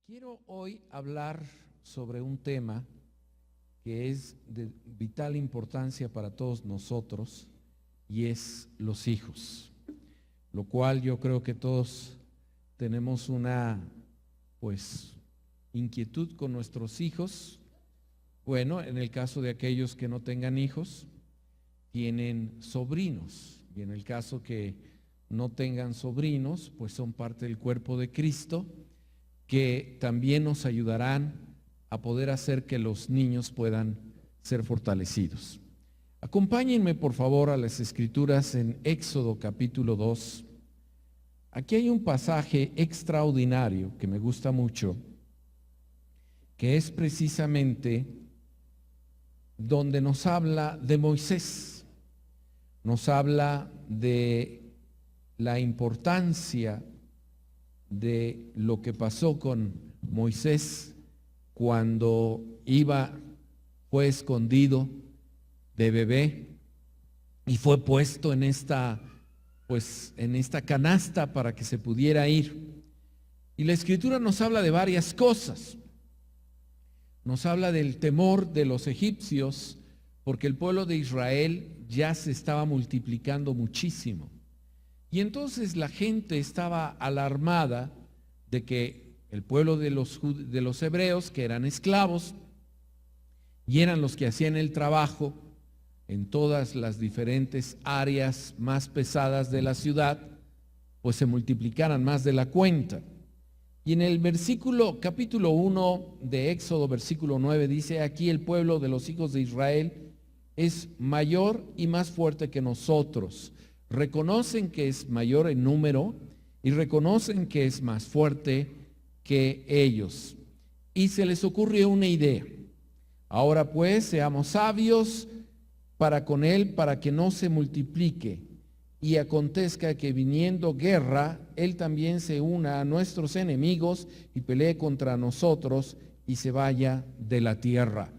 Quiero hoy hablar sobre un tema que es de vital importancia para todos nosotros y es los hijos, lo cual yo creo que todos tenemos una inquietud con nuestros hijos. Bueno, en el caso de aquellos que no tengan hijos, tienen sobrinos, y en el caso que no tengan sobrinos, pues son parte del cuerpo de Cristo, que también nos ayudarán a poder hacer que los niños puedan ser fortalecidos. Acompáñenme por favor a las Escrituras en Éxodo capítulo 2. Aquí hay un pasaje extraordinario que me gusta mucho, que es precisamente donde nos habla de Moisés, nos habla de la importancia de lo que pasó con Moisés cuando fue escondido de bebé y fue puesto en esta canasta para que se pudiera ir. Y la Escritura nos habla de varias cosas. Nos habla del temor de los egipcios, porque el pueblo de Israel ya se estaba multiplicando muchísimo. Y entonces la gente estaba alarmada de que el pueblo de los hebreos, que eran esclavos y eran los que hacían el trabajo en todas las diferentes áreas más pesadas de la ciudad, pues se multiplicaran más de la cuenta. Y en el capítulo 1 de Éxodo, versículo 9, dice: aquí el pueblo de los hijos de Israel es mayor y más fuerte que nosotros. Reconocen que es mayor en número y reconocen que es más fuerte que ellos. Y se les ocurrió una idea. Ahora pues, seamos sabios con él, para que no se multiplique. Y acontezca que viniendo guerra, él también se una a nuestros enemigos y pelee contra nosotros y se vaya de la tierra.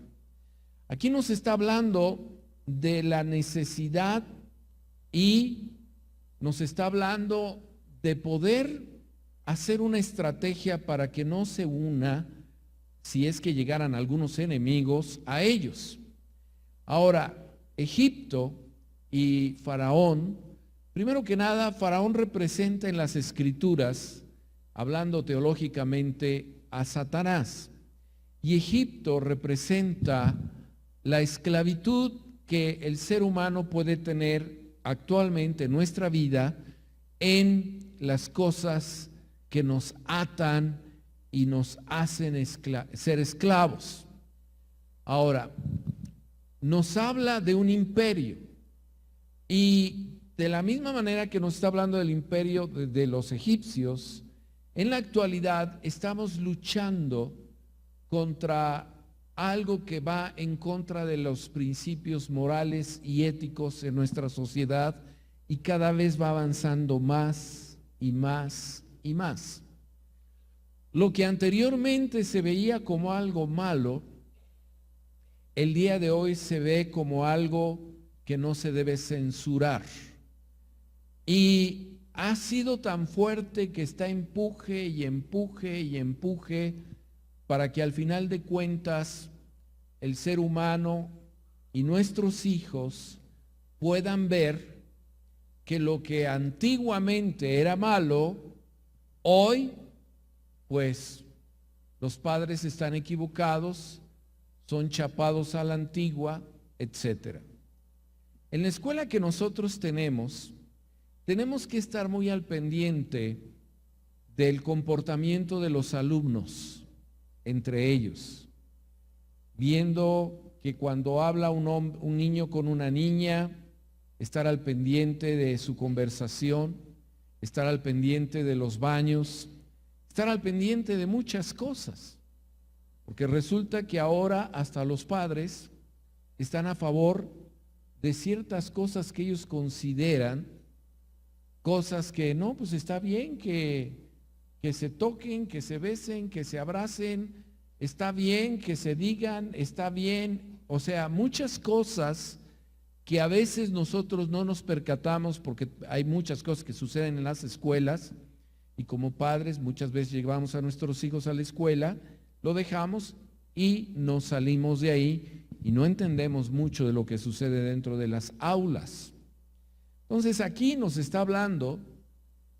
Aquí nos está hablando de la necesidad y nos está hablando de poder hacer una estrategia para que no se una, si es que llegaran algunos enemigos, a ellos. Ahora, Egipto y Faraón, primero que nada, Faraón representa en las Escrituras, hablando teológicamente, a Satanás. Y Egipto representa la esclavitud que el ser humano puede tener actualmente en nuestra vida en las cosas que nos atan y nos hacen ser esclavos. Ahora, nos habla de un imperio, y de la misma manera que nos está hablando del imperio de los egipcios, en la actualidad estamos luchando contra algo que va en contra de los principios morales y éticos en nuestra sociedad, y cada vez va avanzando más y más y más. Lo que anteriormente se veía como algo malo, el día de hoy se ve como algo que no se debe censurar. Y ha sido tan fuerte que está empuje y empuje y empuje para que al final de cuentas el ser humano y nuestros hijos puedan ver que lo que antiguamente era malo, hoy pues los padres están equivocados, son chapados a la antigua, etcétera. En la escuela que nosotros tenemos que estar muy al pendiente del comportamiento de los alumnos entre ellos, viendo que cuando habla un niño con una niña, estar al pendiente de su conversación, estar al pendiente de los baños, estar al pendiente de muchas cosas. Porque resulta que ahora hasta los padres están a favor de ciertas cosas que ellos consideran cosas que no, pues está bien que se toquen, que se besen, que se abracen, está bien que se digan, está bien. O sea, muchas cosas que a veces nosotros no nos percatamos, porque hay muchas cosas que suceden en las escuelas Y como padres muchas veces llevamos a nuestros hijos a la escuela, lo dejamos y nos salimos de ahí y no entendemos mucho de lo que sucede dentro de las aulas. Entonces aquí nos está hablando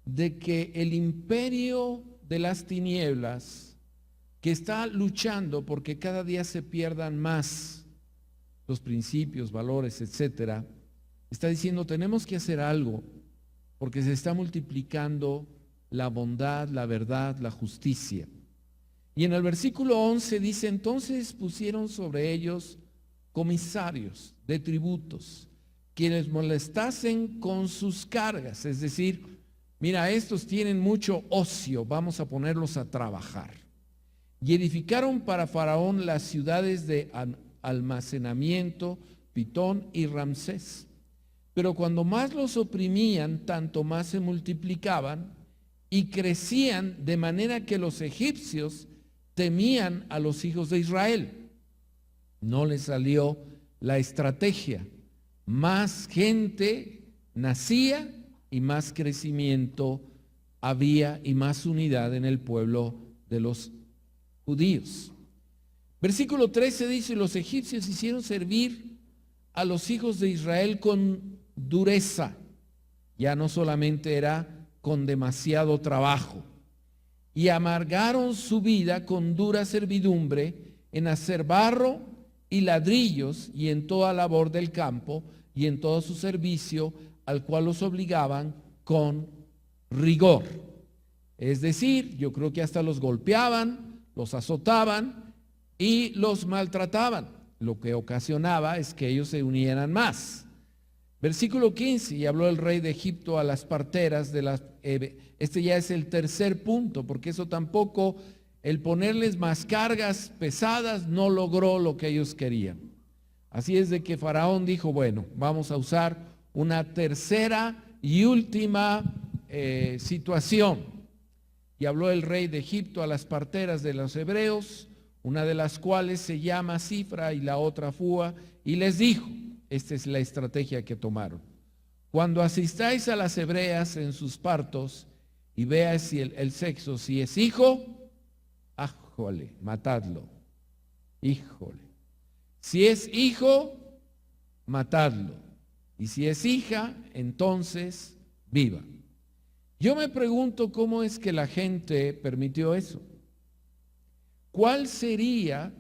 de que el imperio de las tinieblas, que está luchando porque cada día se pierdan más los principios, valores, etcétera, está diciendo tenemos que hacer algo porque se está multiplicando la bondad, la verdad, la justicia. Y en el versículo 11 dice, entonces pusieron sobre ellos comisarios de tributos, quienes molestasen con sus cargas, es decir, mira, estos tienen mucho ocio, vamos a ponerlos a trabajar. Y edificaron para Faraón las ciudades de almacenamiento, Pitón y Ramsés. Pero cuando más los oprimían, tanto más se multiplicaban y crecían, de manera que los egipcios temían a los hijos de Israel. No les salió la estrategia. Más gente nacía y más crecimiento había y más unidad en el pueblo de los judíos. Versículo 13 dice, los egipcios hicieron servir a los hijos de Israel con dureza. Ya no solamente era con demasiado trabajo. Y amargaron su vida con dura servidumbre en hacer barro y ladrillos y en toda labor del campo y en todo su servicio, al cual los obligaban con rigor. Es decir, yo creo que hasta los golpeaban, los azotaban y los maltrataban. Lo que ocasionaba es que ellos se unieran más. Versículo 15, y habló el rey de Egipto a las parteras de las... Este ya es el tercer punto, porque eso tampoco, el ponerles más cargas pesadas no logró lo que ellos querían. Así es de que Faraón dijo, bueno, vamos a usar una tercera y última situación. Y habló el rey de Egipto a las parteras de los hebreos, una de las cuales se llama Cifra y la otra Fúa, y les dijo, esta es la estrategia que tomaron: cuando asistáis a las hebreas en sus partos y veáis si el sexo, si es hijo, ájole, matadlo. Híjole. Si es hijo, matadlo. Y si es hija, entonces viva. Yo me pregunto cómo es que la gente permitió eso. ¿Cuál sería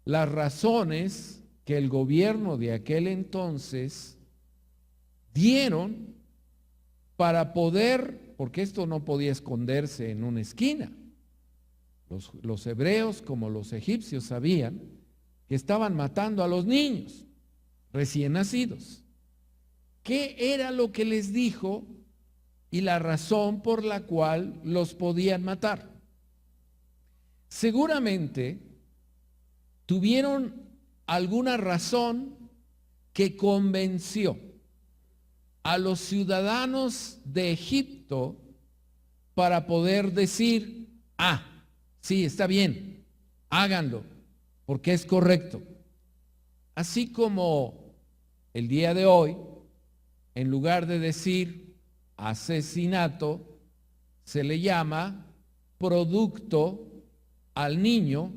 las razones que el gobierno de aquel entonces dieron para poder, porque esto no podía esconderse en una esquina? Los hebreos como los egipcios sabían que estaban matando a los niños recién nacidos. ¿Qué era lo que les dijo y la razón por la cual los podían matar? Seguramente tuvieron alguna razón que convenció a los ciudadanos de Egipto para poder decir, sí, está bien, háganlo, porque es correcto. Así como el día de hoy, en lugar de decir asesinato, se le llama producto al niño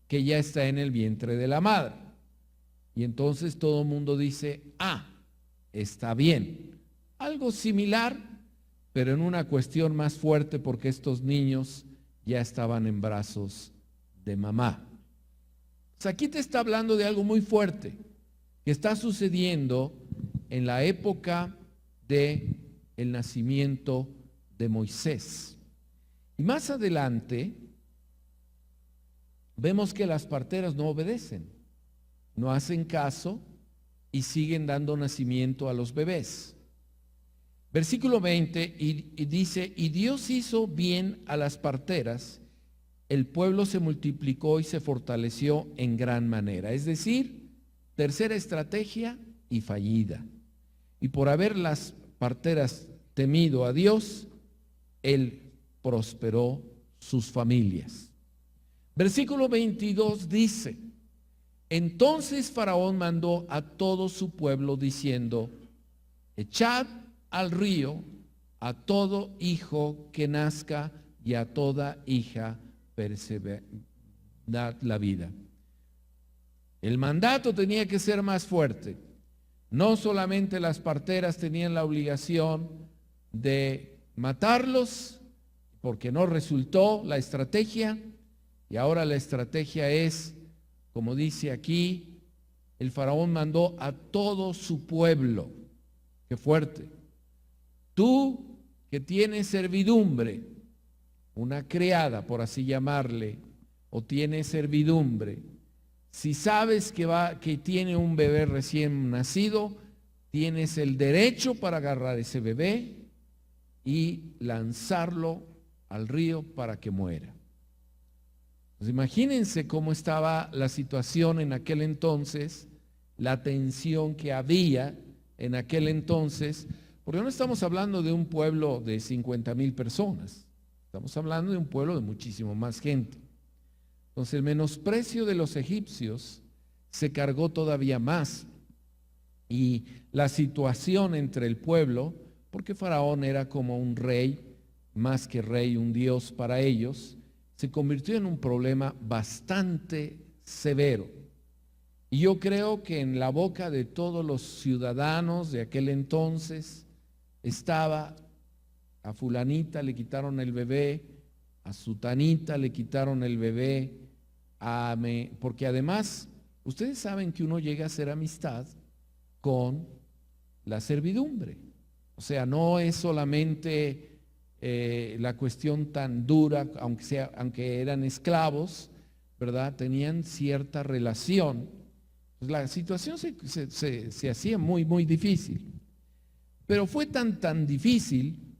que ya está en el vientre de la madre. Y entonces todo el mundo dice, está bien. Algo similar, pero en una cuestión más fuerte, porque estos niños ya estaban en brazos de mamá. O sea, aquí te está hablando de algo muy fuerte que está sucediendo en la época de el nacimiento de Moisés. Y más adelante vemos que las parteras no obedecen, no hacen caso y siguen dando nacimiento a los bebés. Versículo 20 y dice, y Dios hizo bien a las parteras, el pueblo se multiplicó y se fortaleció en gran manera. Es decir, tercera estrategia y fallida. Y por haber las parteras temido a Dios, Él prosperó sus familias. Versículo 22 dice, entonces Faraón mandó a todo su pueblo diciendo, echad al río a todo hijo que nazca y a toda hija dad la vida. El mandato tenía que ser más fuerte. No solamente las parteras tenían la obligación de matarlos, porque no resultó la estrategia, y ahora la estrategia es, como dice aquí, el faraón mandó a todo su pueblo. Qué fuerte. Tú que tienes servidumbre, una criada, por así llamarle, o tienes servidumbre, si sabes que tiene un bebé recién nacido, tienes el derecho para agarrar ese bebé y lanzarlo al río para que muera. Pues imagínense cómo estaba la situación en aquel entonces, la tensión que había en aquel entonces, porque no estamos hablando de un pueblo de 50,000 personas, estamos hablando de un pueblo de muchísimo más gente. Entonces el menosprecio de los egipcios se cargó todavía más, y la situación entre el pueblo, porque Faraón era como un rey, más que rey, un dios para ellos, se convirtió en un problema bastante severo. Y yo creo que en la boca de todos los ciudadanos de aquel entonces estaba: a fulanita le quitaron el bebé, a sutanita le quitaron el bebé, porque además ustedes saben que uno llega a hacer amistad con la servidumbre. O sea, no es solamente la cuestión tan dura, aunque eran esclavos, ¿verdad? Tenían cierta relación. Pues la situación se hacía muy, muy difícil. Pero fue tan difícil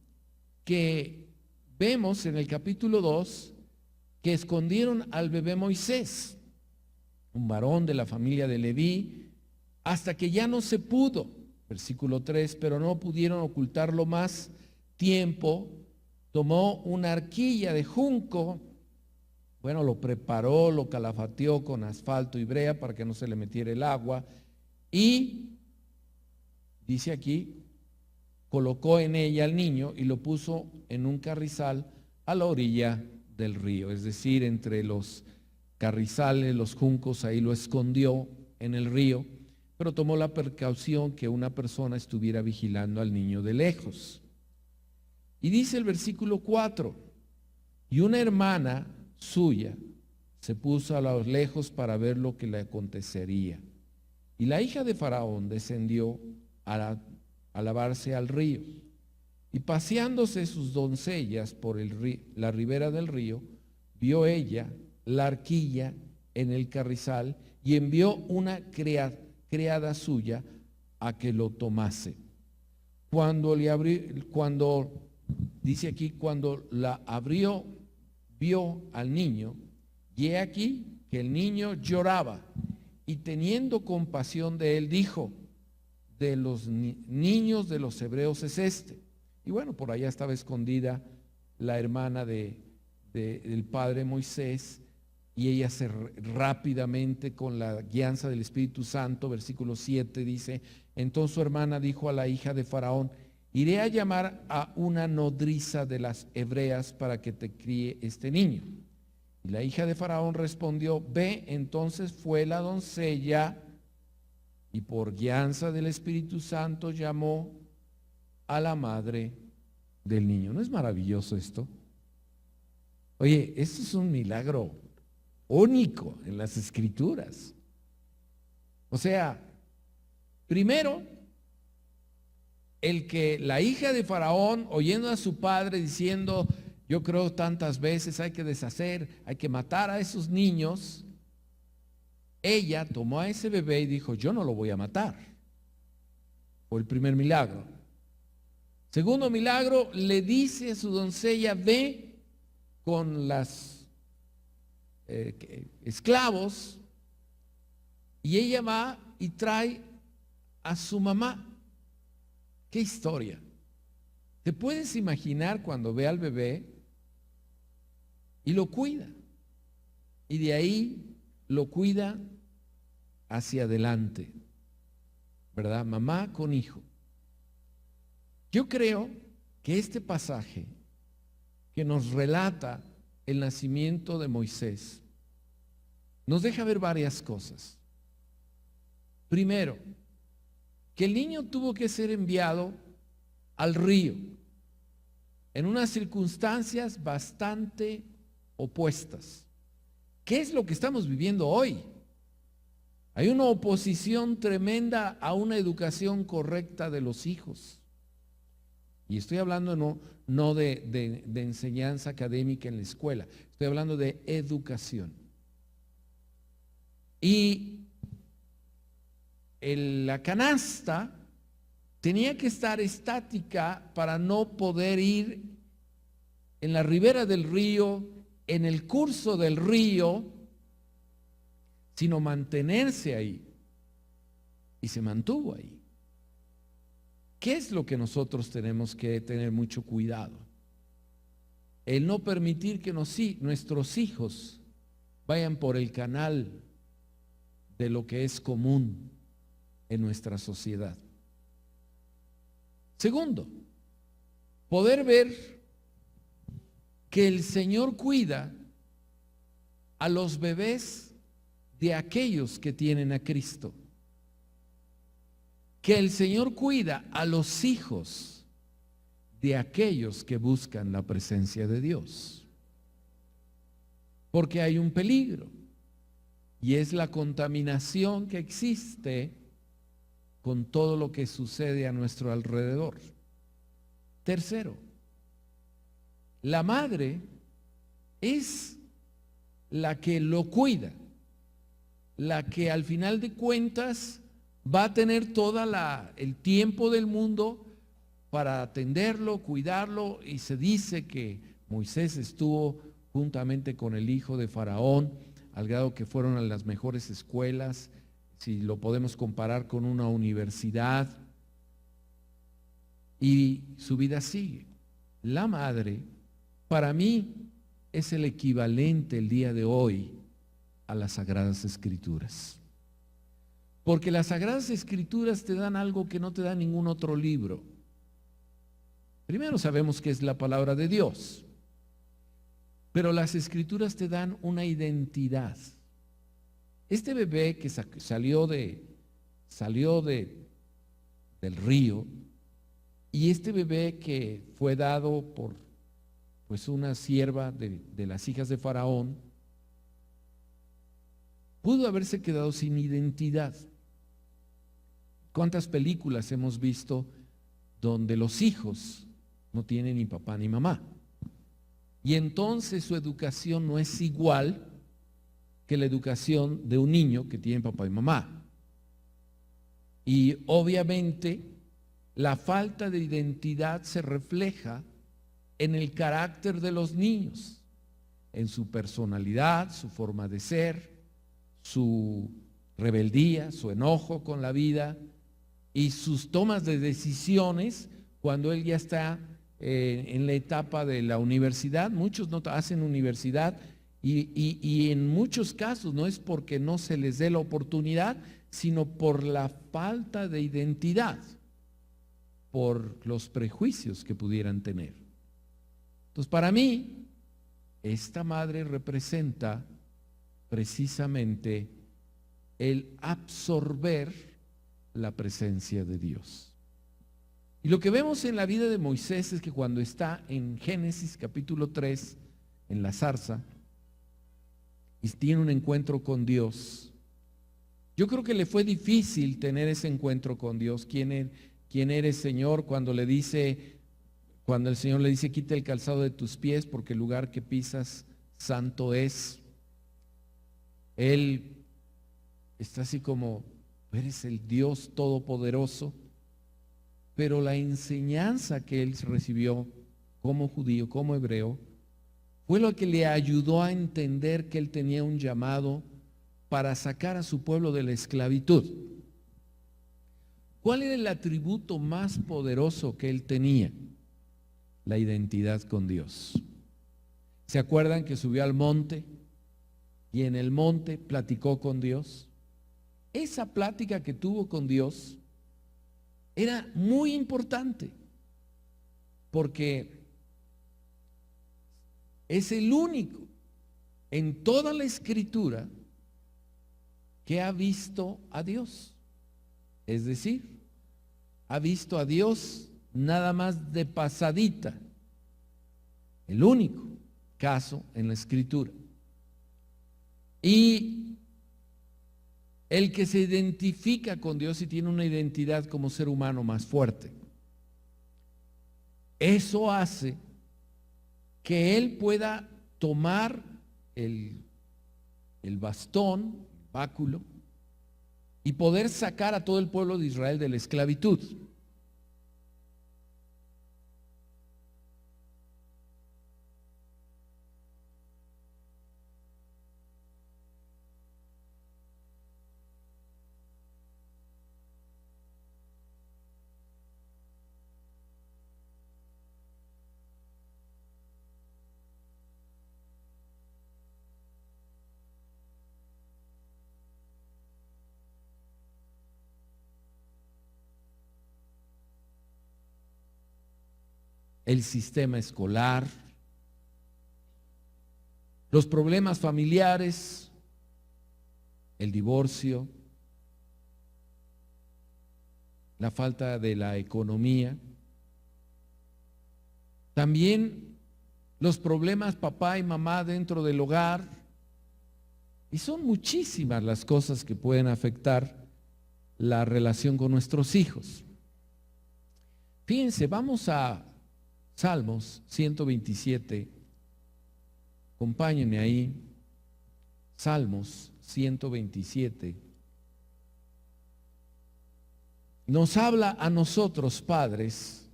que vemos en el capítulo 2 que escondieron al bebé Moisés, un varón de la familia de Leví, hasta que ya no se pudo. Versículo 3, pero no pudieron ocultarlo más tiempo. Tomó una arquilla de junco, bueno, lo preparó, lo calafateó con asfalto y brea para que no se le metiera el agua, y dice aquí, colocó en ella al niño y lo puso en un carrizal a la orilla del río, es decir, entre los carrizales, los juncos, ahí lo escondió en el río, pero tomó la precaución que una persona estuviera vigilando al niño de lejos. Y dice el versículo 4, y una hermana suya se puso a lo lejos para ver lo que le acontecería. Y la hija de Faraón descendió a lavarse al río. Y paseándose sus doncellas por la ribera del río, vio ella la arquilla en el carrizal y envió una criada suya a que lo tomase. Cuando dice aquí, cuando la abrió, vio al niño, y he aquí que el niño lloraba, y teniendo compasión de él, dijo: de los niños de los hebreos es este. Y bueno, por allá estaba escondida la hermana del padre Moisés, y ella rápidamente, con la guianza del Espíritu Santo, versículo 7 dice: entonces su hermana dijo a la hija de Faraón: iré a llamar a una nodriza de las hebreas para que te críe este niño. Y la hija de Faraón respondió: ve. Entonces fue la doncella, y por guianza del Espíritu Santo llamó a la madre del niño. ¿No es maravilloso esto? Oye, esto es un milagro único en las Escrituras. O sea, primero, el que la hija de Faraón, oyendo a su padre diciendo: yo creo tantas veces hay que deshacer, hay que matar a esos niños, ella tomó a ese bebé y dijo: yo no lo voy a matar. Fue el primer milagro. Segundo milagro, le dice a su doncella: ve con las esclavos, y ella va y trae a su mamá. ¿Qué historia? ¿Te puedes imaginar cuando ve al bebé y lo cuida? Y de ahí lo cuida hacia adelante, ¿verdad? Mamá con hijo. Yo creo que este pasaje que nos relata el nacimiento de Moisés nos deja ver varias cosas. Primero, que el niño tuvo que ser enviado al río en unas circunstancias bastante opuestas. ¿Qué es lo que estamos viviendo hoy? Hay una oposición tremenda a una educación correcta de los hijos. Y estoy hablando no de enseñanza académica en la escuela, estoy hablando de educación. Y la canasta tenía que estar estática para no poder ir en la ribera del río, en el curso del río, sino mantenerse ahí. Y se mantuvo ahí. ¿Qué es lo que nosotros tenemos que tener mucho cuidado? El no permitir que nuestros hijos vayan por el canal de lo que es común en nuestra sociedad. Segundo, poder ver que el Señor cuida a los bebés de aquellos que tienen a Cristo. Que el Señor cuida a los hijos de aquellos que buscan la presencia de Dios. Porque hay un peligro, y es la contaminación que existe con todo lo que sucede a nuestro alrededor. Tercero, la madre es la que lo cuida, la que al final de cuentas va a tener todo el tiempo del mundo para atenderlo, cuidarlo, y se dice que Moisés estuvo juntamente con el hijo de Faraón, al grado que fueron a las mejores escuelas, si lo podemos comparar con una universidad, y su vida sigue. La madre, para mí, es el equivalente el día de hoy a las Sagradas Escrituras. Porque las Sagradas Escrituras te dan algo que no te da ningún otro libro. Primero sabemos que es la palabra de Dios, pero las Escrituras te dan una identidad. Este bebé que salió del río, y este bebé que fue dado por una sierva de las hijas de Faraón, pudo haberse quedado sin identidad. ¿Cuántas películas hemos visto donde los hijos no tienen ni papá ni mamá? Y entonces su educación no es igual que la educación de un niño que tiene papá y mamá. Y obviamente la falta de identidad se refleja en el carácter de los niños, en su personalidad, su forma de ser, su rebeldía, su enojo con la vida y sus tomas de decisiones cuando él ya está en la etapa de la universidad. Muchos no hacen universidad y en muchos casos no es porque no se les dé la oportunidad, sino por la falta de identidad, por los prejuicios que pudieran tener. Entonces, para mí, esta madre representa precisamente el absorber la presencia de Dios. Y lo que vemos en la vida de Moisés es que cuando está en Génesis capítulo 3, en la zarza, y tiene un encuentro con Dios, yo creo que le fue difícil tener ese encuentro con Dios. ¿Quién eres, Señor? Cuando el Señor le dice, quita el calzado de tus pies porque el lugar que pisas santo es. Él está así como, eres el Dios todopoderoso, pero la enseñanza que él recibió como judío, como hebreo, fue lo que le ayudó a entender que él tenía un llamado para sacar a su pueblo de la esclavitud. ¿Cuál era el atributo más poderoso que él tenía? La identidad con Dios. ¿Se acuerdan que subió al monte y en el monte platicó con Dios? Esa plática que tuvo con Dios era muy importante, porque es el único en toda la Escritura que ha visto a Dios. Es decir, ha visto a Dios nada más de pasadita. El único caso en la Escritura. Y el que se identifica con Dios y tiene una identidad como ser humano más fuerte. Eso hace que él pueda tomar el bastón, el báculo, y poder sacar a todo el pueblo de Israel de la esclavitud. El sistema escolar, los problemas familiares, el divorcio, la falta de la economía, también los problemas papá y mamá dentro del hogar, y son muchísimas las cosas que pueden afectar la relación con nuestros hijos. Fíjense, vamos a Salmos 127, acompáñenme ahí, Salmos 127, nos habla a nosotros padres,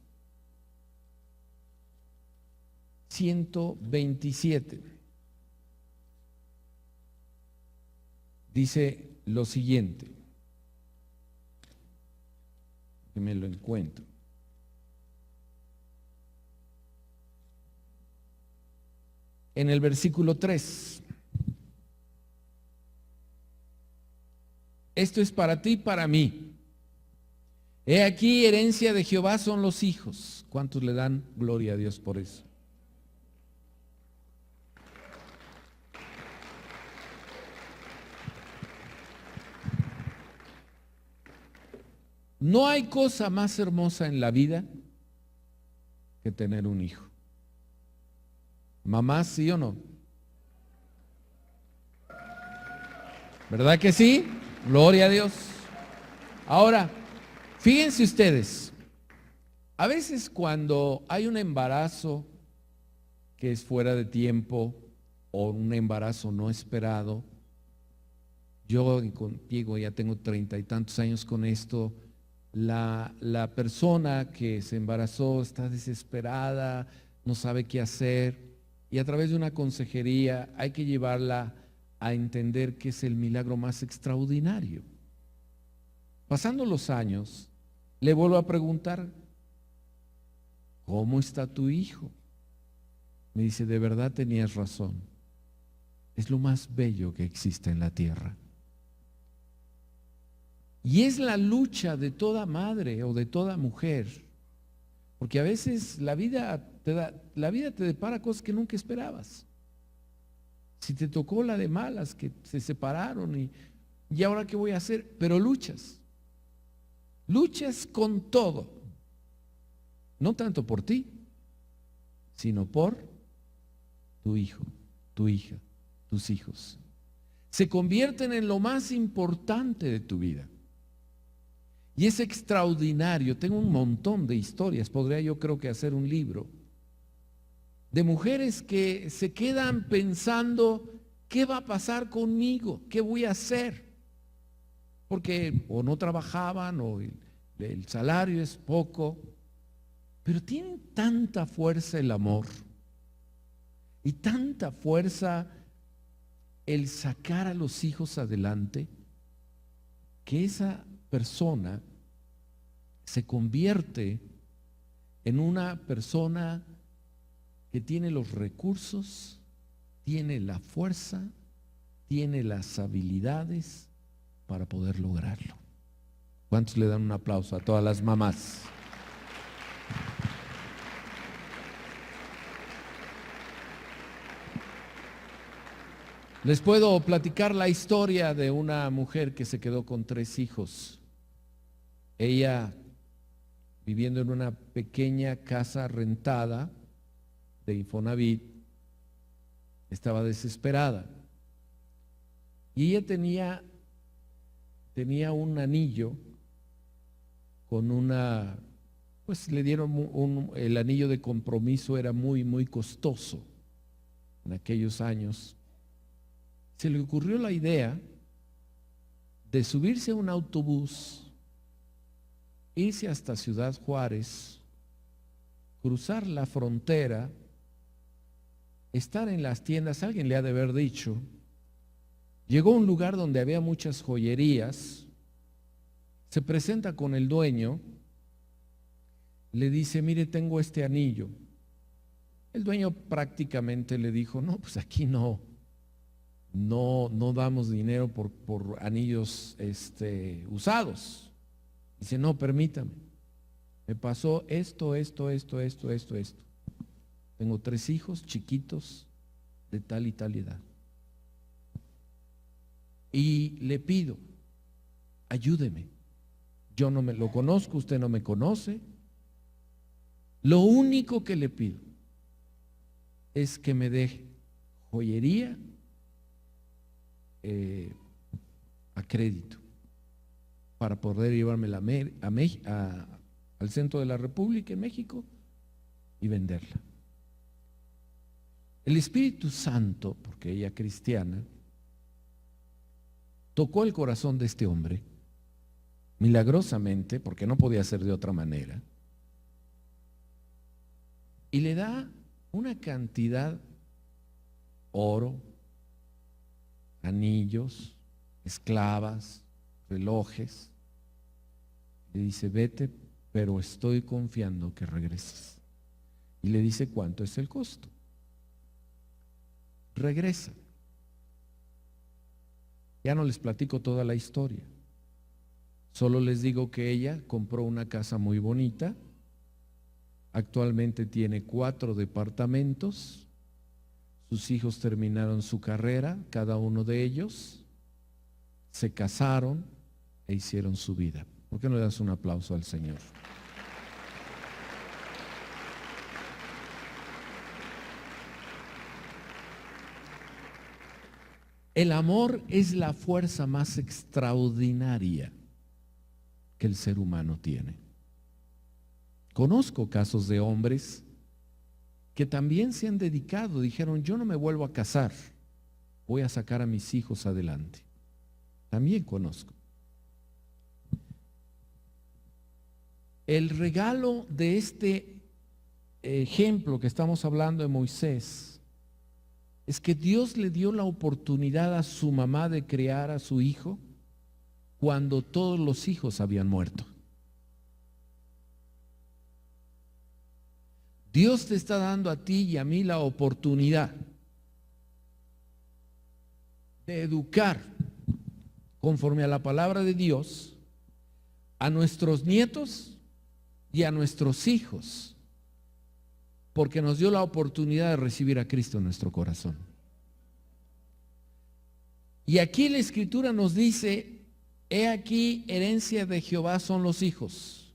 127, dice lo siguiente, que me lo encuentro. En el versículo 3. Esto es para ti y para mí. He aquí, herencia de Jehová son los hijos. ¿Cuántos le dan gloria a Dios por eso? No hay cosa más hermosa en la vida que tener un hijo. Mamá, ¿sí o no? ¿Verdad que sí? Gloria a Dios. Ahora, fíjense ustedes, a veces cuando hay un embarazo que es fuera de tiempo o un embarazo no esperado, yo contigo ya tengo 30 y tantos años con esto, la persona que se embarazó está desesperada, no sabe qué hacer. Y a través de una consejería hay que llevarla a entender que es el milagro más extraordinario. Pasando los años, le vuelvo a preguntar, ¿cómo está tu hijo? Me dice, de verdad tenías razón. Es lo más bello que existe en la tierra. Y es la lucha de toda madre o de toda mujer, porque a veces la vida te depara cosas que nunca esperabas. Si te tocó la de malas, que se separaron y ahora qué voy a hacer, pero luchas con todo, no tanto por ti, sino por tu hijo, tu hija, tus hijos. Se convierten en lo más importante de tu vida. Y es extraordinario, tengo un montón de historias, podría yo creo que hacer un libro, de mujeres que se quedan pensando, ¿qué va a pasar conmigo? ¿Qué voy a hacer? Porque o no trabajaban o el salario es poco, pero tienen tanta fuerza el amor y tanta fuerza el sacar a los hijos adelante, que esa persona se convierte en una persona que tiene los recursos, tiene la fuerza, tiene las habilidades para poder lograrlo. ¿Cuántos le dan un aplauso a todas las mamás? Les puedo platicar la historia de una mujer que se quedó con 3 hijos. Ella, viviendo en una pequeña casa rentada de Infonavit, estaba desesperada. Y ella tenía un anillo con una, pues le dieron el anillo de compromiso, era muy, muy costoso en aquellos años. Se le ocurrió la idea de subirse a un autobús, irse hasta Ciudad Juárez, cruzar la frontera, estar en las tiendas. Alguien le ha de haber dicho, llegó a un lugar donde había muchas joyerías, se presenta con el dueño, le dice: mire, tengo este anillo. El dueño prácticamente le dijo: no, pues aquí no damos dinero por anillos usados. Dice: no, permítame, me pasó esto. Tengo 3 hijos chiquitos de tal y tal edad. Y le pido, ayúdeme. Yo no me lo conozco, usted no me conoce. Lo único que le pido es que me dé joyería a crédito para poder llevármela al centro de la República en México y venderla. El Espíritu Santo, porque ella cristiana, tocó el corazón de este hombre milagrosamente, porque no podía ser de otra manera, y le da una cantidad: oro, anillos, esclavas, relojes. Le dice: vete, pero estoy confiando que regreses. Y le dice: ¿cuánto es el costo? Regresa. Ya no les platico toda la historia, solo les digo que ella compró una casa muy bonita. Actualmente tiene 4 departamentos. Sus hijos terminaron su carrera, cada uno de ellos, se casaron e hicieron su vida. ¿Por qué no le das un aplauso al Señor? El amor es la fuerza más extraordinaria que el ser humano tiene. Conozco casos de hombres que también se han dedicado, dijeron: yo no me vuelvo a casar, voy a sacar a mis hijos adelante. También conozco. El regalo de este ejemplo que estamos hablando de Moisés es que Dios le dio la oportunidad a su mamá de criar a su hijo cuando todos los hijos habían muerto. Dios te está dando a ti y a mí la oportunidad de educar conforme a la palabra de Dios a nuestros nietos y a nuestros hijos, porque nos dio la oportunidad de recibir a Cristo en nuestro corazón. Y aquí la Escritura nos dice: he aquí, herencia de Jehová son los hijos,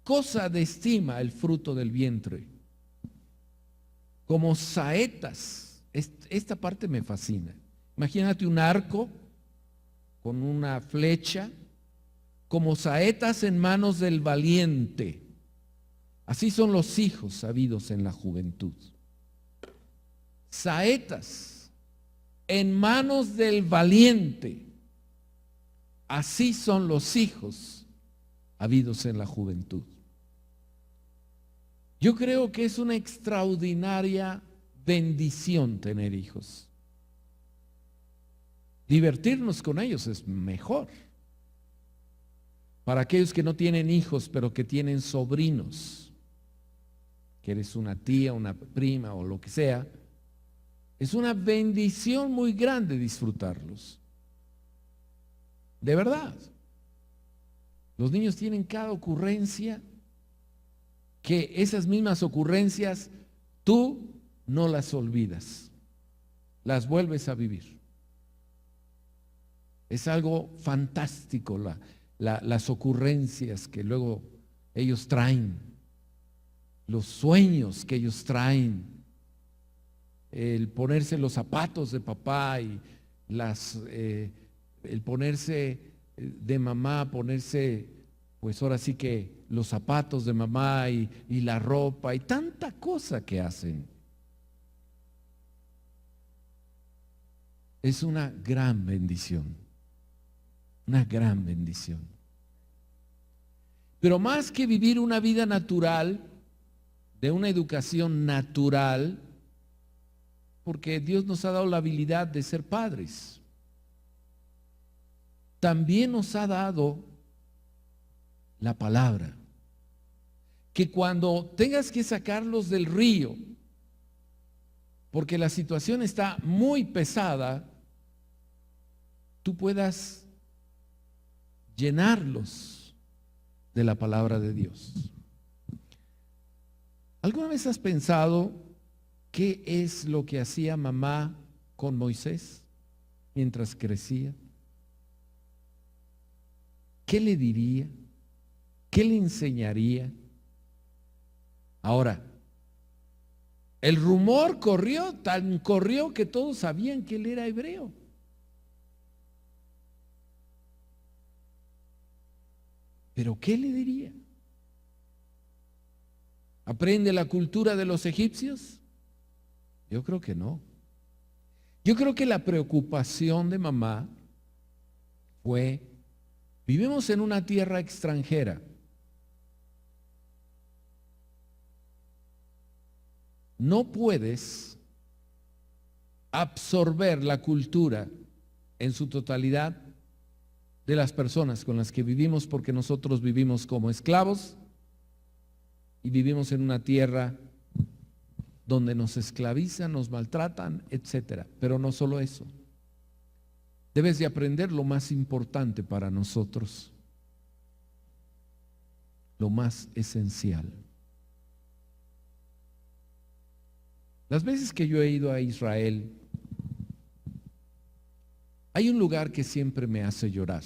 cosa de estima el fruto del vientre, como saetas. Esta parte me fascina. Imagínate un arco con una flecha, como saetas en manos del valiente. Así son los hijos sabidos en la juventud. Saetas en manos del valiente. Así son los hijos habidos en la juventud. Yo creo que es una extraordinaria bendición tener hijos. Divertirnos con ellos es mejor. Para aquellos que no tienen hijos, pero que tienen sobrinos, que eres una tía, una prima o lo que sea, es una bendición muy grande disfrutarlos. De verdad. Los niños tienen cada ocurrencia, que esas mismas ocurrencias tú no las olvidas. las vuelves a vivir. Es algo fantástico las ocurrencias que luego ellos traen, los sueños que ellos traen, el ponerse los zapatos de papá y el ponerse de mamá, ponerse pues ahora sí que los zapatos de mamá y la ropa y tanta cosa que hacen. Es una gran bendición, una gran bendición. Pero más que vivir una vida natural, de una educación natural, porque Dios nos ha dado la habilidad de ser padres, también nos ha dado la palabra, que cuando tengas que sacarlos del río, porque la situación está muy pesada, tú puedas llenarlos de la palabra de Dios. ¿Alguna vez has pensado qué es lo que hacía mamá con Moisés mientras crecía? ¿Qué le diría? ¿Qué le enseñaría? Ahora, el rumor corrió, tan corrió que todos sabían que él era hebreo. ¿Pero qué le diría? ¿Aprende la cultura de los egipcios? Yo creo que no. Yo creo que la preocupación de mamá fue: vivimos en una tierra extranjera. No puedes absorber la cultura en su totalidad de las personas con las que vivimos, porque nosotros vivimos como esclavos y vivimos en una tierra donde nos esclavizan, nos maltratan, etcétera. Pero no solo eso. Debes de aprender lo más importante para nosotros, lo más esencial. Las veces que yo he ido a Israel, hay un lugar que siempre me hace llorar.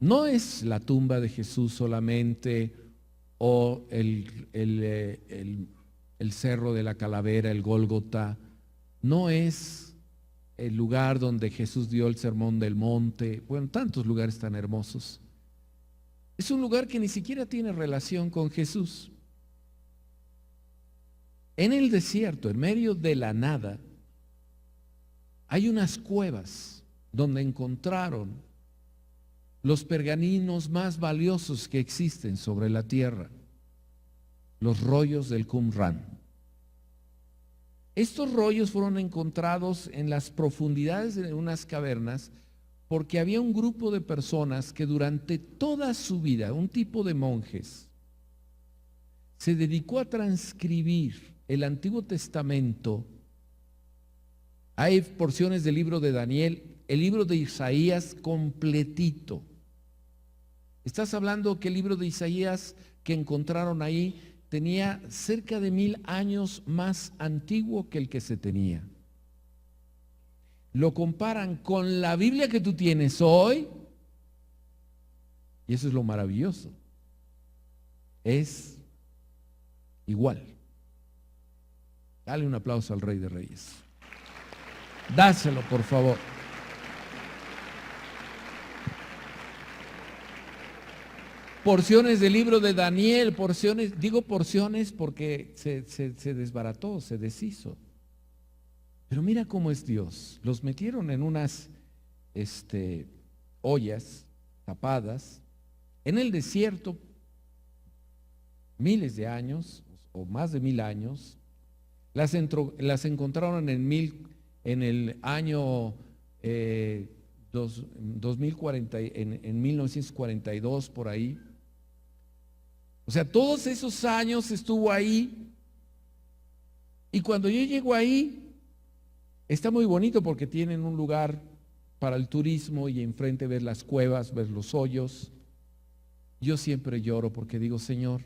No es la tumba de Jesús solamente, o el cerro de la calavera, el Gólgota. No es el lugar donde Jesús dio el sermón del monte. Bueno, tantos lugares tan hermosos. Es un lugar que ni siquiera tiene relación con Jesús. En el desierto, en medio de la nada, hay unas cuevas donde encontraron los pergaminos más valiosos que existen sobre la tierra, los rollos del Qumran. Estos rollos fueron encontrados en las profundidades de unas cavernas porque había un grupo de personas que durante toda su vida, un tipo de monjes, se dedicó a transcribir el Antiguo Testamento. Hay porciones del libro de Daniel, el libro de Isaías completito. Estás hablando que el libro de Isaías que encontraron ahí tenía cerca de 1000 años más antiguo que el que se tenía. Lo comparan con la Biblia que tú tienes hoy, y eso es lo maravilloso. Es igual. Dale un aplauso al Rey de Reyes. Dáselo, por favor. Porciones del libro de Daniel, porciones, digo porciones porque se desbarató, se deshizo. Pero mira cómo es Dios. Los metieron en unas ollas tapadas en el desierto miles de años o más de 1000 años. Las encontraron en el año 2040, en 1942 por ahí. O sea, todos esos años estuvo ahí. Y cuando yo llego ahí, está muy bonito porque tienen un lugar para el turismo y enfrente ves las cuevas, ves los hoyos. Yo siempre lloro porque digo: Señor,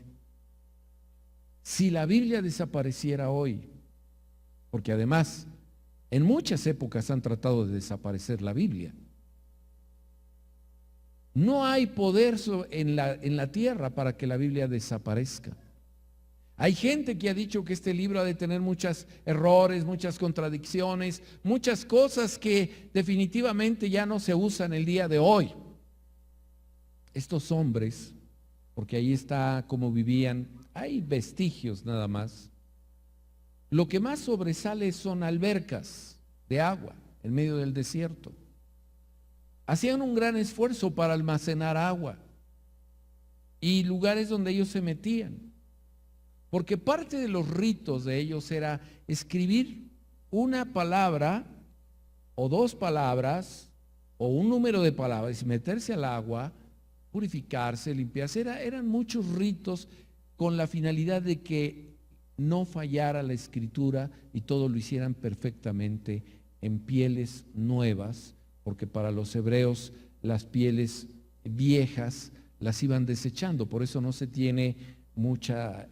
si la Biblia desapareciera hoy, porque además En muchas épocas han tratado de desaparecer la Biblia. No hay poder en la tierra para que la Biblia desaparezca. Hay gente que ha dicho que este libro ha de tener muchos errores, muchas contradicciones, muchas cosas que definitivamente ya no se usan el día de hoy. Estos hombres, porque ahí está cómo vivían, hay vestigios nada más. Lo que más sobresale son albercas de agua en medio del desierto. Hacían un gran esfuerzo para almacenar agua y lugares donde ellos se metían. Porque parte de los ritos de ellos era escribir una palabra o dos palabras o un número de palabras y meterse al agua, purificarse, limpiarse. Eran muchos ritos con la finalidad de que no fallara la escritura y todo lo hicieran perfectamente en pieles nuevas, porque para los hebreos las pieles viejas las iban desechando. Por eso no se tiene muchas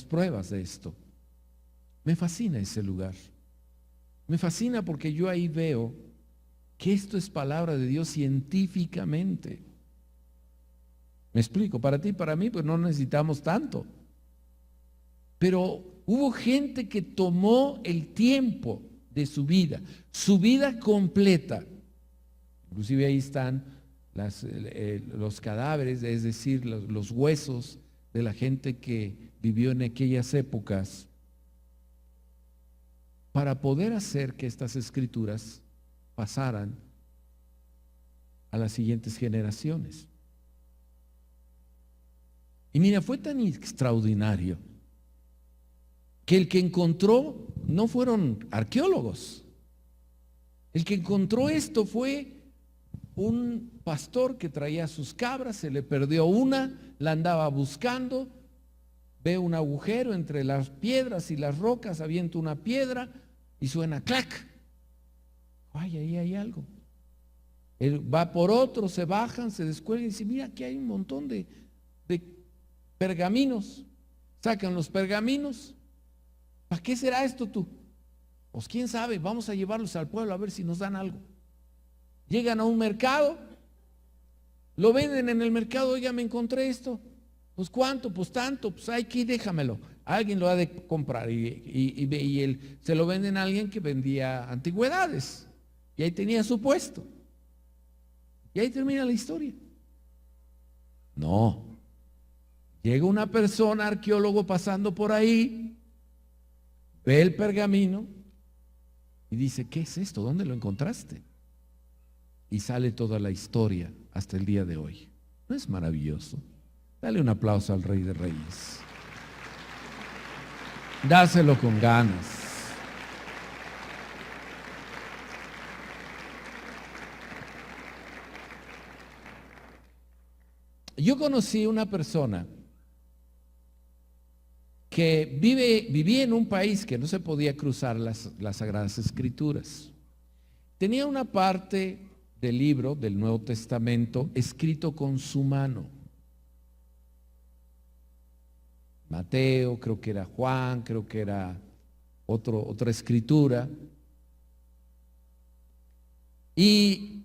pruebas de esto. Me fascina ese lugar. Me fascina porque yo ahí veo que esto es palabra de Dios científicamente. Me explico, para ti y para mí pues no necesitamos tanto. Pero hubo gente que tomó el tiempo de su vida completa. Inclusive ahí están los cadáveres, es decir, los huesos de la gente que vivió en aquellas épocas, para poder hacer que estas escrituras pasaran a las siguientes generaciones. Y mira, fue tan extraordinario que el que encontró no fueron arqueólogos. El que encontró esto fue un pastor que traía sus cabras, se le perdió una, la andaba buscando, ve un agujero entre las piedras y las rocas, avienta una piedra y suena clac. Ay, ahí hay algo. Él va por otro, se bajan, se descuelgan y dice, mira, aquí hay un montón de pergaminos. Sacan los pergaminos. ¿Para qué será esto tú? Pues quién sabe, vamos a llevarlos al pueblo a ver si nos dan algo. Llegan a un mercado, lo venden en el mercado, oiga, me encontré esto. Pues cuánto, pues tanto, pues aquí déjamelo. Alguien lo ha de comprar y él, se lo venden a alguien que vendía antigüedades. Y ahí tenía su puesto. Y ahí termina la historia. No. Llega una persona, arqueólogo, pasando por ahí, ve el pergamino y dice, ¿qué es esto? ¿Dónde lo encontraste? Y sale toda la historia hasta el día de hoy. ¿No es maravilloso? Dale un aplauso al Rey de Reyes. Dáselo con ganas. Yo conocí una persona que vivía en un país que no se podía cruzar las Sagradas Escrituras. Tenía una parte del libro del Nuevo Testamento escrito con su mano. Mateo, creo que era Juan, creo que era otra escritura. Y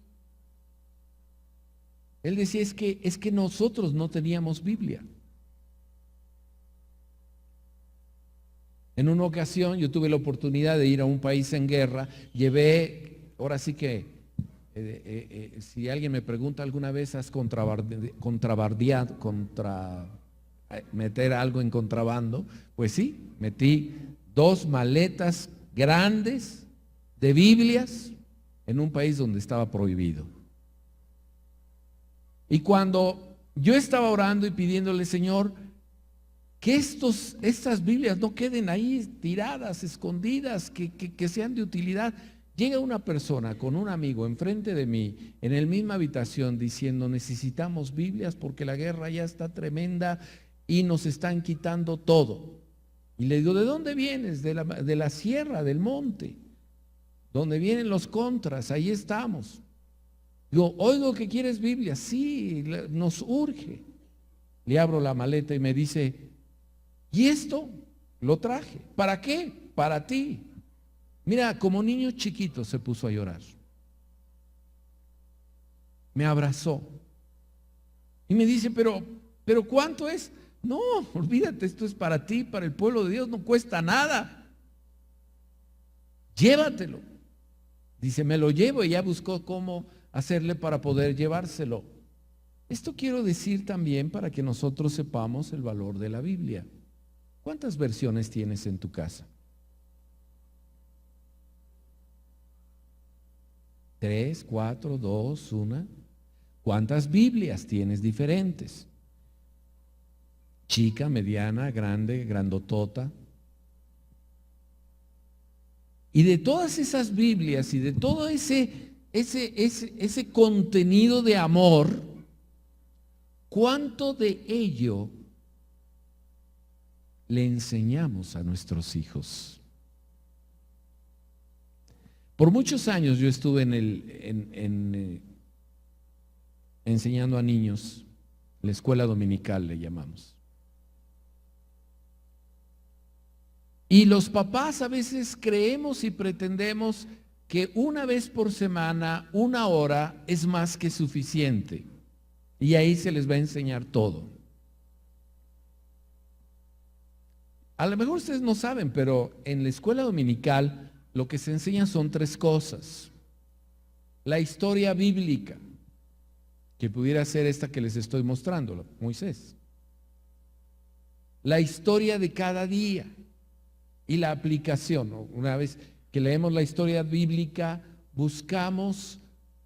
él decía, es que nosotros no teníamos Biblia. En una ocasión yo tuve la oportunidad de ir a un país en guerra, ahora sí que, si alguien me pregunta alguna vez, ¿has meter algo en contrabando? Pues sí, metí 2 maletas grandes de Biblias en un país donde estaba prohibido. Y cuando yo estaba orando y pidiéndole, Señor, que estas Biblias no queden ahí tiradas, escondidas, que sean de utilidad. Llega una persona con un amigo enfrente de mí, en la misma habitación, diciendo, necesitamos Biblias porque la guerra ya está tremenda y nos están quitando todo. Y le digo, ¿de dónde vienes? De la sierra, del monte, donde vienen los contras, ahí estamos. Digo, oigo que quieres Biblia. Sí, nos urge. Le abro la maleta y me dice, ¿y esto? Lo traje. ¿Para qué? Para ti. Mira, como niño chiquito se puso a llorar. Me abrazó. Y me dice, pero ¿cuánto es? No, olvídate, esto es para ti, para el pueblo de Dios, no cuesta nada. Llévatelo. Dice, me lo llevo, y ya buscó cómo hacerle para poder llevárselo. Esto quiero decir también para que nosotros sepamos el valor de la Biblia. ¿Cuántas versiones tienes en tu casa? 3, 4, 2, 1. ¿Cuántas Biblias tienes diferentes? Chica, mediana, grande, grandotota. Y de todas esas Biblias y de todo ese contenido de amor, ¿cuánto de ello le enseñamos a nuestros hijos? Por muchos años yo estuve enseñando a niños, la escuela dominical le llamamos. Y los papás a veces creemos y pretendemos que una vez por semana, 1 hora es más que suficiente. Y ahí se les va a enseñar todo. A lo mejor ustedes no saben, pero en la escuela dominical lo que se enseña son 3 cosas. La historia bíblica, que pudiera ser esta que les estoy mostrando, Moisés. La historia de cada día y la aplicación. Una vez que leemos la historia bíblica, buscamos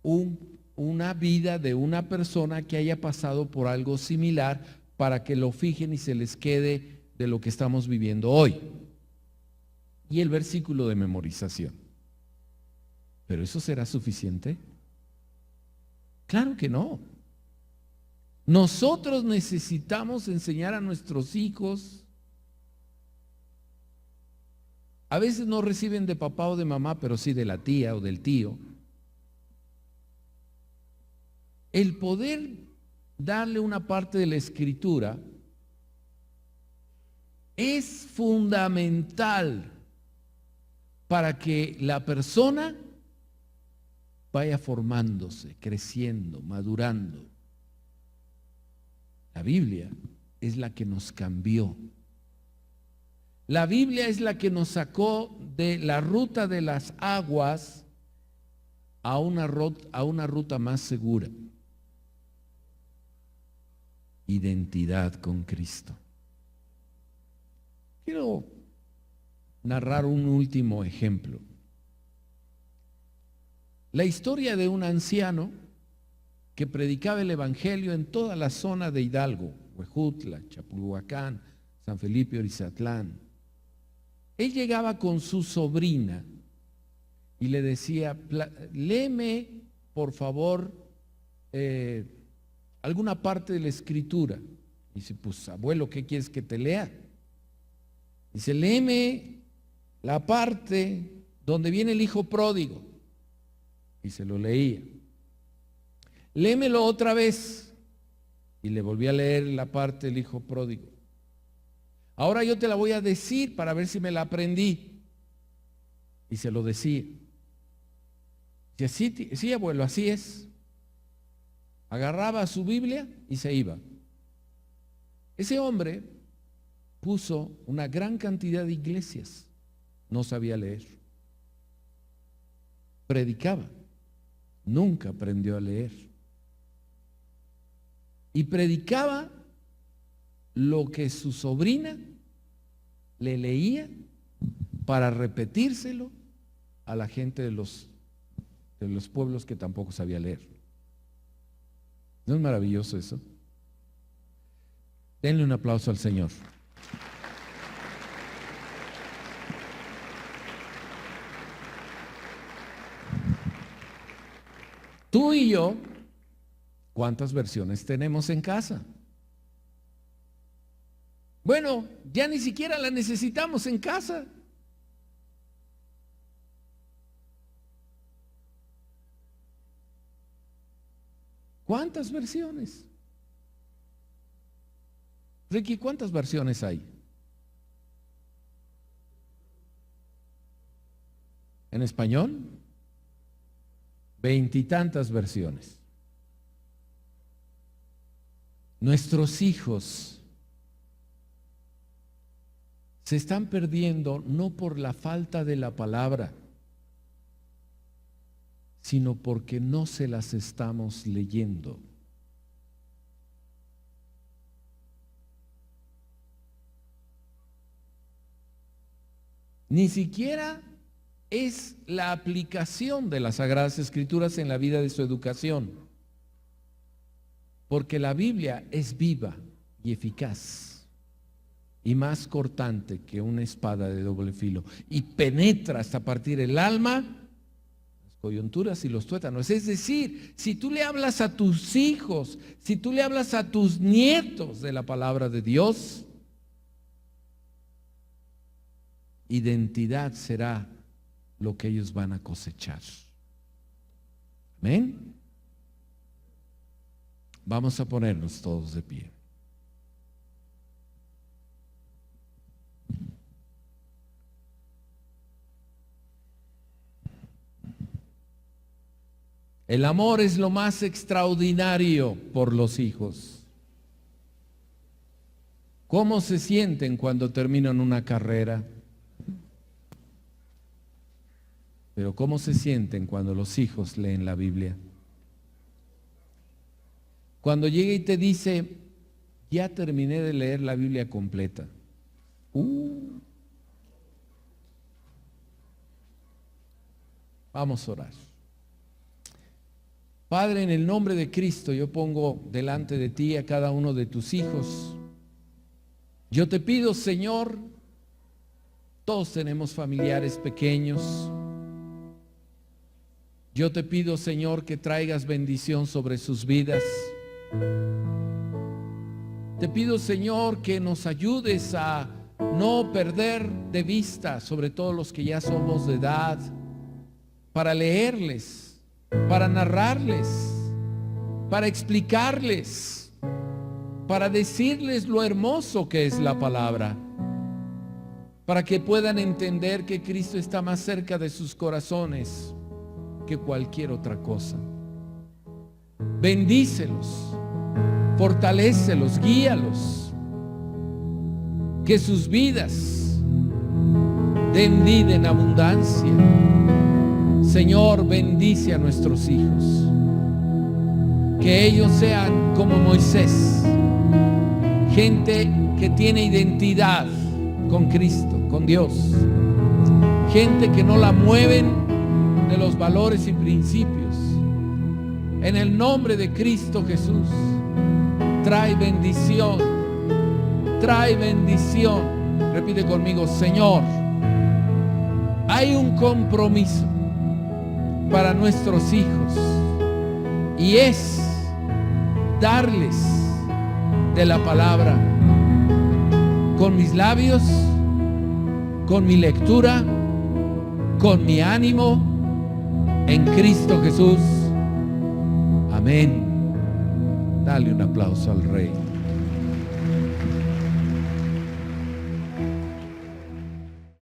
una vida de una persona que haya pasado por algo similar para que lo fijen y se les quede de lo que estamos viviendo hoy. Y el versículo de memorización. ¿Pero eso será suficiente? Claro que no. Nosotros necesitamos enseñar a nuestros hijos. A veces no reciben de papá o de mamá, pero sí de la tía o del tío. El poder darle una parte de la escritura es fundamental para que la persona vaya formándose, creciendo, madurando. La Biblia es la que nos cambió. La Biblia es la que nos sacó de la ruta de las aguas a una ruta más segura. Identidad con Cristo. Quiero narrar un último ejemplo. La historia de un anciano que predicaba el evangelio en toda la zona de Hidalgo, Huejutla, Chapulhuacán, San Felipe, Orizatlán. Él llegaba con su sobrina y le decía, léeme por favor alguna parte de la escritura. Dice, pues abuelo, ¿qué quieres que te lea? Dice, léeme la parte donde viene el hijo pródigo. Y se lo leía. Léemelo otra vez. Y le volví a leer la parte del hijo pródigo. Ahora yo te la voy a decir para ver si me la aprendí. Y se lo decía. Y así, sí, abuelo, así es. Agarraba su Biblia y se iba. Ese hombre puso una gran cantidad de iglesias. No sabía leer. Predicaba. Nunca aprendió a leer. Y predicaba lo que su sobrina le leía para repetírselo a la gente de los pueblos que tampoco sabía leer. ¿No es maravilloso eso? Denle un aplauso al Señor. Tú y yo, ¿cuántas versiones tenemos en casa? Bueno, ya ni siquiera la necesitamos en casa. ¿Cuántas versiones? Ricky, ¿cuántas versiones hay? en español, 20 y tantas versiones. Nuestros hijos se están perdiendo no por la falta de la palabra, sino porque no se las estamos leyendo. Ni siquiera es la aplicación de las Sagradas Escrituras en la vida de su educación, porque la Biblia es viva y eficaz y más cortante que una espada de doble filo y penetra hasta partir el alma, las coyunturas y los tuétanos. Es decir, si tú le hablas a tus hijos, si tú le hablas a tus nietos de la palabra de Dios, identidad será lo que ellos van a cosechar. Amén. Vamos a ponernos todos de pie. El amor es lo más extraordinario por los hijos. ¿Cómo se sienten cuando terminan una carrera? Pero ¿cómo se sienten cuando los hijos leen la Biblia? Cuando llega y te dice, ya terminé de leer la Biblia completa. Vamos a orar. Padre, en el nombre de Cristo, yo pongo delante de ti a cada uno de tus hijos. Yo te pido, Señor, todos tenemos familiares pequeños. Yo te pido, Señor, que traigas bendición sobre sus vidas. Te pido, Señor, que nos ayudes a no perder de vista, sobre todo los que ya somos de edad, para leerles, para narrarles, para explicarles, para decirles lo hermoso que es la palabra, para que puedan entender que Cristo está más cerca de sus corazones que cualquier otra cosa. Bendícelos, fortalécelos, guíalos, que sus vidas den vida en abundancia. Señor, bendice a nuestros hijos, que ellos sean como Moisés, gente que tiene identidad con Cristo, con Dios, gente que no la mueven de los valores y principios. En el nombre de Cristo Jesús, trae bendición, trae bendición. Repite conmigo, Señor, hay un compromiso para nuestros hijos y es darles de la palabra con mis labios, con mi lectura, con mi ánimo, en Cristo Jesús. Amén. Dale un aplauso al Rey.